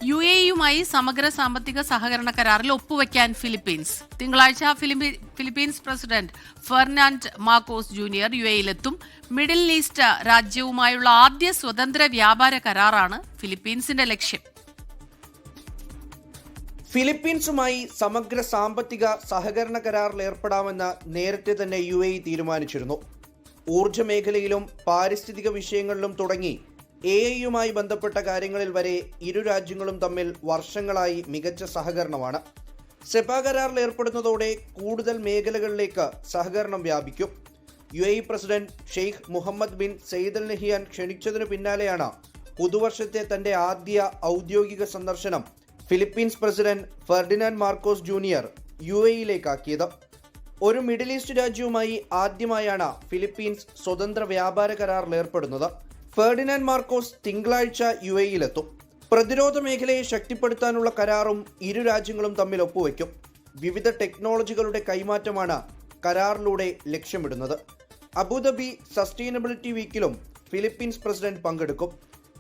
UAE-യുമായി സമഗ്ര സാമ്പത്തിക സഹകരണ കരാറിൽ ഒപ്പുവെക്കാൻ ഫിലിപ്പീൻസ്. തിങ്കളാഴ്ച Philippines president Ferdinand Marcos junior UAE-യിലെത്തും. മിഡിൽ ഈസ്റ്റ് രാജ്യവുമായുള്ള ആദ്യ സ്വതന്ത്ര വ്യാപാര കരാറാണ് ഫിലിപ്പീൻസിന്റെ ലക്ഷ്യം. ഫിലിപ്പീൻസുമായി സമഗ്ര സാമ്പത്തിക സഹകരണ കരാറിൽ ഏർപ്പെടാമെന്ന് നേരത്തെ തന്നെ UAE തീരുമാനിച്ചിരുന്നു. ഊർജ്ജ മേഖലയിലും പാരിസ്ഥിതിക വിഷയങ്ങളിലും തുടങ്ങി AI-യുമായി ബന്ധപ്പെട്ട കാര്യങ്ങളിൽ വരെ ഇരു രാജ്യങ്ങളും തമ്മിൽ വർഷങ്ങളായി മികച്ച സഹകരണമാണ്. സെപ കരാറിൽ ഏർപ്പെടുന്നതോടെ കൂടുതൽ മേഖലകളിലേക്ക് സഹകരണം വ്യാപിക്കും. UAE president Sheikh Mohammed bin Zayed Al Nahyan ക്ഷണിച്ചതിനു പിന്നാലെയാണ് പുതുവർഷത്തെ തന്റെ ആദ്യ ഔദ്യോഗിക സന്ദർശനം Philippines president Ferdinand Marcos junior UAE-യിലേക്കാക്കിയത്. ഒരു മിഡിൽ ഈസ്റ്റ് രാജ്യവുമായി ആദ്യമായാണ് ഫിലിപ്പീൻസ് സ്വതന്ത്ര വ്യാപാര കരാറിൽ ഏർപ്പെടുന്നത്. ഫെർഡിനാൻഡ് മാർക്കോസ് തിങ്കളാഴ്ച UAE-യിലെത്തും. പ്രതിരോധ മേഖലയെ ശക്തിപ്പെടുത്താനുള്ള കരാറും ഇരു രാജ്യങ്ങളും തമ്മിൽ ഒപ്പുവെക്കും. വിവിധ ടെക്നോളജികളുടെ കൈമാറ്റമാണ് കരാറിലൂടെ ലക്ഷ്യമിടുന്നത്. അബുദാബി സസ്റ്റൈനബിലിറ്റി വീക്കിലും ഫിലിപ്പീൻസ് പ്രസിഡന്റ് പങ്കെടുക്കും.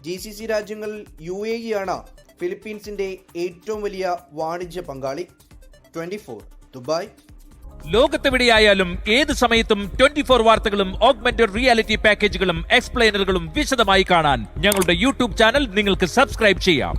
GCC രാജ്യങ്ങളിൽ UAE-യാണ് ഫിലിപ്പീൻസിന്റെ ഏറ്റവും വലിയ വാണിജ്യ പങ്കാളി. 24 ദുബായ്. ലോകത്തെവിടെയായാലും ഏത് സമയത്തും 24 വാർത്തകളും ഓഗ്മെന്റഡ് റിയാലിറ്റി പാക്കേജുകളും എക്സ്പ്ലെയിനറുകളും വിശദമായി കാണാൻ ഞങ്ങളുടെ YouTube ചാനൽ നിങ്ങൾക്ക് സബ്സ്ക്രൈബ് ചെയ്യാം.